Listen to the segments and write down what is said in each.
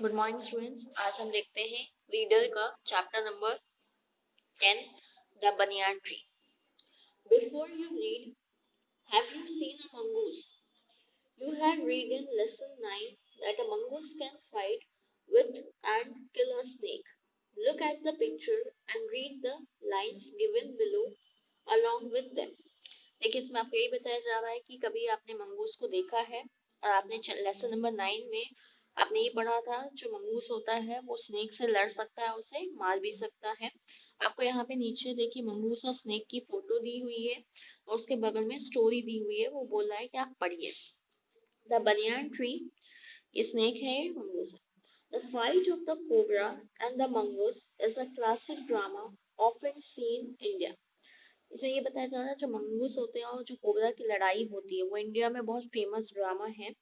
Good morning students. आज हम देखते हैं रीडर का chapter number 10, the banyan tree. Before you read, have you seen a mongoose? You have read in lesson 9 that a mongoose can fight with and kill a snake. Look at the picture and read the lines given below along with them. देखिए, इसमें आपको यही बताया जा रहा है कि कभी आपने मंगूस को देखा है और आपने लेसन नंबर 9 में आपने ये पढ़ा था जो मंगूस होता है वो स्नेक से लड़ सकता है, उसे मार भी सकता है। आपको यहाँ पे नीचे देखिए मंगूस और स्नेक की फोटो दी हुई है और उसके बगल में स्टोरी दी हुई है, वो बोल रहा है कि आप पढ़िए। द बनियान ट्री, ये स्नेक है, मंगूस है। The fight of the cobra and the mongoose is a classic drama often seen India. इसमें ये बताया जा रहा है जो मंगूस होते हैं और जो कोबरा की लड़ाई होती है वो इंडिया में बहुत फेमस ड्रामा है।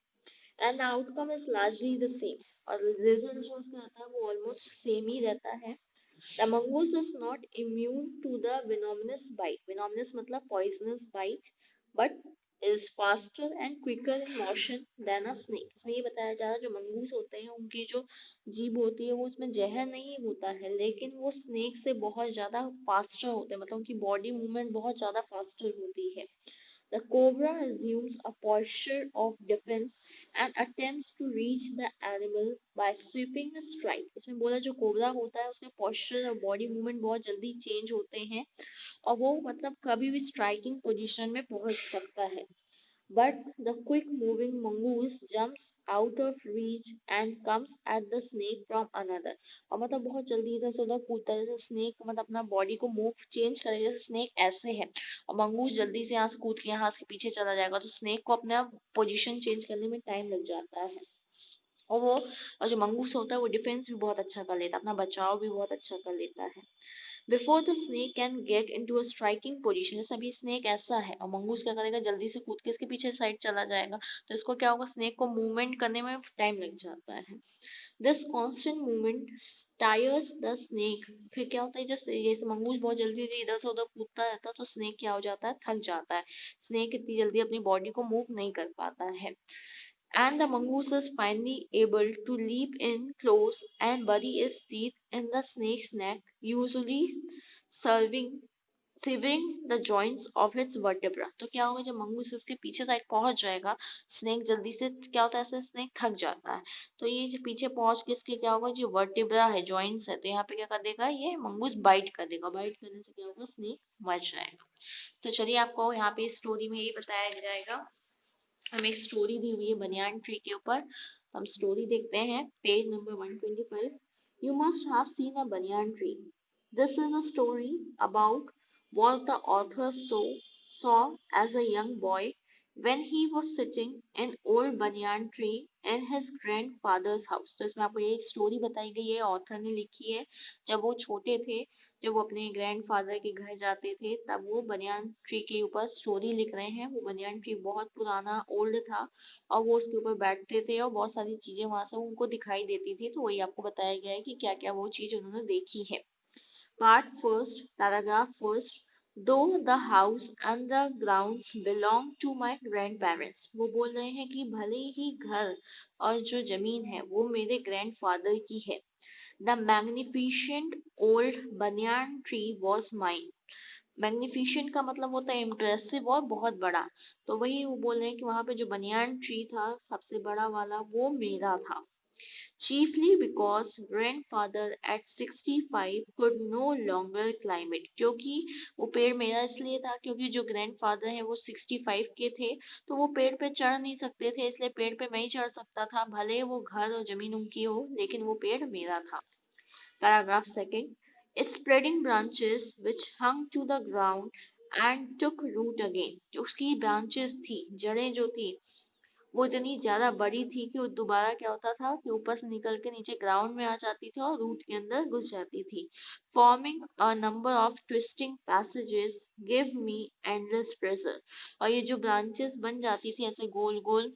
And the outcome is largely the same, और रिजल्ट जो उसका आता है वो ऑलमोस्ट सेम ही रहता है। The mongoose is not immune to the venomous bite, venomous मतलब poisonous bite, but is faster and quicker in motion than a snake। इसमें ये बताया जा रहा है जो मंगूस होते हैं उनकी जो जीभ होती है वो उसमें जहर नहीं होता है, लेकिन वो स्नेक से बहुत ज्यादा फास्टर होते हैं, मतलब उनकी बॉडी मूवमेंट बहुत ज्यादा फास्टर होती है। The cobra assumes a posture of defense and attempts to reach the animal by sweeping a strike। इसमें बोला जो कोबरा होता है उसके posture और body movement बहुत जल्दी change होते हैं और वो मतलब कभी भी striking position में पहुंच सकता है। But the quick moving mongoose jumps out of reach and comes at the snake from another। और मतलब बहुत जल्दी इधर से उधर कूदता है, जैसे स्नेक मतलब अपना बॉडी को मूव चेंज करेगा, जैसे स्नेक ऐसे है और मंगूस जल्दी से यहाँ से कूद के यहाँ के पीछे चला जाएगा, तो स्नेक को अपना पोजीशन चेंज करने में टाइम लग जाता है। और जो मंगूस होता है वो डिफेंस भी बहुत अच्छा कर लेता है, अपना बचाव भी बहुत अच्छा कर लेता है। Before the snake can get into a striking position, जैसे अभी स्नेक ऐसा है और मंगूस क्या करेगा, जल्दी से कूद के इसके पीछे साइड चला जाएगा, तो इसको क्या होगा, स्नेक को मूवमेंट करने में टाइम लग जाता है। This constant movement tyres the snake. फिर क्या होता है, जैसे मंगूस बहुत जल्दी इधर से उधर कूदता रहता है तो स्नेक क्या हो जाता है, थक जाता है। स्नेक इतनी जल्दी अपनी बॉडी को मूव नहीं कर पाता है। And the mongoose is finally able to leap in close and bury its teeth in the snake's neck, usually serving severing the joints of its vertebra। तो क्या होगा, जब मंगूस इसके पीछे साइड पहुंच जाएगा, स्नेक जल्दी से क्या होता है, ऐसे स्नेक थक जाता है, तो ये जो पीछे पहुंच के इसके क्या होगा, जो वर्टिब्रा है, जॉइंट्स है, तो यहाँ पे क्या कर देगा, ये मंगूस बाइट कर देगा, बाइट करने से क्या होगा, स्नेक मर जाएगा। तो चलिए आपको यहाँ पे स्टोरी में यही बताया जाएगा। हमें एक स्टोरी दी हुई है बनियान ट्री के ऊपर, हम स्टोरी देखते हैं page number 125। You must have seen a banyan tree. This is a story about what the author saw as a young boy when he was sitting in old banyan tree in his grandfather's house। तो इसमें आपको ये एक story बताई गई है, author ने लिखी है। जब वो छोटे थे, जब वो अपने ग्रैंडफादर के घर जाते थे, तब वो बनियान ट्री के ऊपर स्टोरी लिख रहे हैं। वो बनियान ट्री बहुत पुराना ओल्ड था और वो उसके ऊपर बैठते थे और बहुत सारी चीजें वहां से उनको दिखाई देती थी, तो वही आपको बताया गया है कि क्या क्या वो चीज उन्होंने देखी है। Part first, paragraph first. Though the house and the grounds belong to my grandparents, वो बोल रहे हैं कि भले ही घर और जो जमीन है वो मेरे ग्रैंडफादर की है। The magnificent old banyan tree was mine। Magnificent का मतलब होता है इम्प्रेसिव और बहुत बड़ा, तो वही वो बोल रहे हैं कि वहां पे जो बनियान ट्री था सबसे बड़ा वाला वो मेरा था। Chiefly because grandfather at 65 could no longer climb it, क्योंकि वो पेड़ मेरा इसलिए था क्योंकि जो ग्रैंडफादर है वो 65 के थे, तो वो पेड़ पे चढ़ नहीं सकते थे, इसलिए पेड़ पे मैं ही चढ़ सकता था, भले वो घर और जमीन उनकी हो, लेकिन वो पेड़ मेरा था। Paragraph second. Spreading branches which hung to the ground and took root again। जो उसकी branches थी, जड़ें जो थी, वो इतनी ज्यादा बड़ी थी कि वो दोबारा क्या होता था कि ऊपर से निकल के नीचे ग्राउंड में आ जाती थी और रूट के अंदर घुस जाती थी। Forming a number of twisting passages give me endless pleasure। और ये जो branches बन जाती थी ऐसे गोल गोल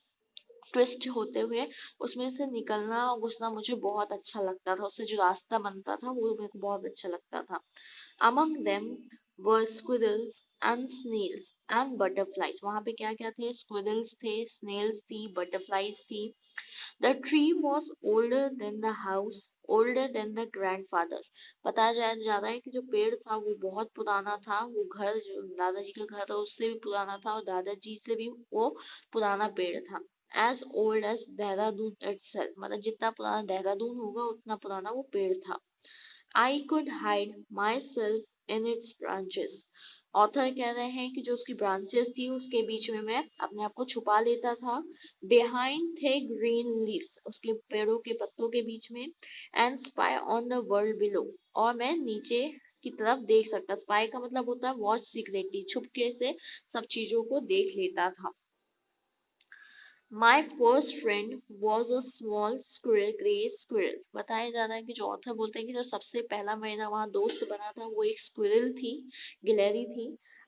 ट्विस्ट होते हुए, उसमें से निकलना और घुसना मुझे बहुत अच्छा लगता था, उससे जो रास्ता बनता था वो मेरे को बहुत अच्छा लगता था। Among them were squirrels and snails and butterflies. वहां पे क्या क्या थे? squirrels थे, snails थी, butterflies थी. The tree was older than the house, older than the grandfather. बताया जा रहा है कि जो पेड़ था वो बहुत पुराना था, वो घर जो दादाजी का घर था उससे भी पुराना था और दादाजी से भी वो पुराना पेड़ था. As old as Dehradun itself, मतलब जितना पुराना देहरादून होगा उतना पुराना वो पेड़ था. I could hide myself in its branches. Author कह रहे हैं कि जो उसकी ब्रांचेस थी उसके बीच में मैं अपने आप को छुपा लेता था. Behind thick green leaves, उसके पेड़ों के पत्तों के बीच में. And spy on the world below, और मैं नीचे की तरफ देख सकता. स्पाई का मतलब होता है वॉच सीक्रेटली, छुपके से सब चीजों को देख लेता था. My first friend was a small squirrel, grey squirrel. बताया जा रहा है कि जो ऑथर बोलते हैं कि जो सबसे पहला मेरा वहाँ दोस्त बना था वो एक स्क्विरल थी, गिलहरी थी.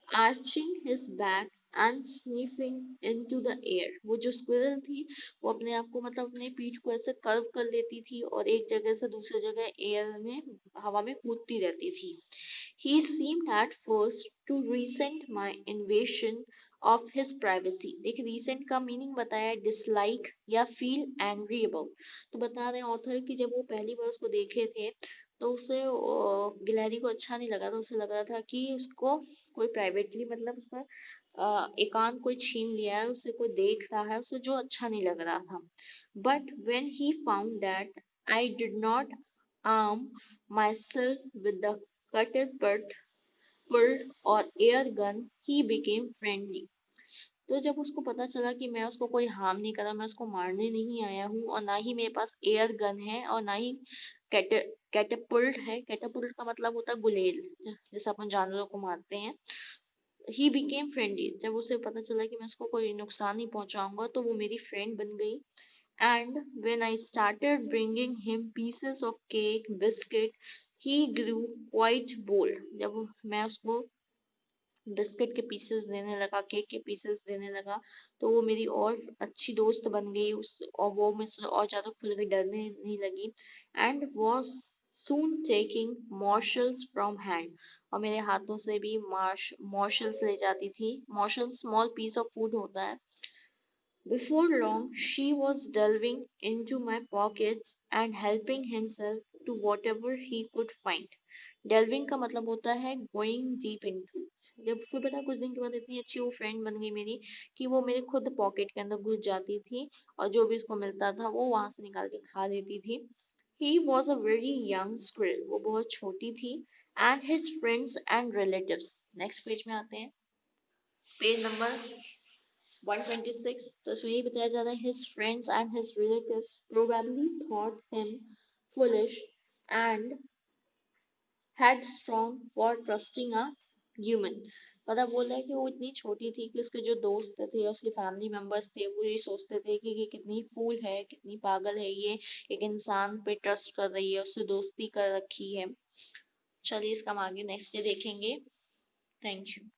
Arching his back and sniffing into the air. वो जो स्क्विरल थी वो अपने आप को मतलब अपने पीठ को ऐसे कर्व कर लेती थी और एक जगह से दूसरी जगह एयर में हवा में कूदती रहती थी. He seemed at first to resent my invasion of his privacy. देखिए recent का मीनिंग बताया, dislike या feel angry about. तो बता रहे हैं ऑथर कि जब वो पहली बार उसको देखे थे तो उसे गिलहरी को अच्छा नहीं लगा था. उसे लग रहा था कि उसको कोई प्राइवेटली मतलब उसका एकांत कोई छीन लिया है, उसे कोई देख रहा है, उसे जो अच्छा नहीं लग रहा था. But when he found that I did not arm myself with the catapult or air gun, he became friendly. तो जब उसको पता चला कि मैं उसको कोई हार्म नहीं कर रहा, मैं उसको मारने नहीं आया हूँ और ना ही मेरे पास एयर गन है और ना ही कैटेपुल्ट है. कैटेपुल्ट का मतलब होता है गुलेल, जैसे अपन जानवरों को मारते हैं. ही बिकेम फ्रेंडली, जब उसे पता चला कि मैं उसको कोई नुकसान नहीं पहुंचाऊंगा तो वो मेरी फ्रेंड बन गई. And when I started bringing him pieces of cake biscuit he grew quite bold. जब मैं उसको बिस्किट के पीसेस देने लगा, केक के पीसेस देने लगा, तो वो मेरी और अच्छी दोस्त बन गई उस, और वो मुझसे और ज्यादा खुल के डरने नहीं लगी. And was soon taking morsels from hand, और मेरे हाथों से भी morsels ले जाती थी. morsels small piece of food होता है. Before long, she was delving into my pockets and helping himself to whatever he could find. Delving का मतलब होता है going deep into. जब फिर पता कुछ दिन के बाद इतनी अच्छी वो फ्रेंड बन गई मेरी कि वो मेरे खुद पॉकेट के अंदर घुस जाती थी और जो भी उसको मिलता था वो वहां से निकाल के खा लेती थी. He was a very young squirrel. वो बहुत छोटी थी. And his friends and relatives. Next page में आते हैं. Page number 126. तो इसमें यही बताया जा रहा है his friends and his relatives probably thought him foolish and headstrong for trusting a human. पता बोल रहा है कि वो इतनी छोटी थी कि उसके जो दोस्त थे, उसके फैमिली मेंबर्स थे, वो ये सोचते थे कि ये कितनी फूल है, कितनी पागल है, ये एक इंसान पे ट्रस्ट कर रही है, उससे दोस्ती कर रखी है. चलिए इसका हम आगे नेक्स्ट डे देखेंगे. Thank you.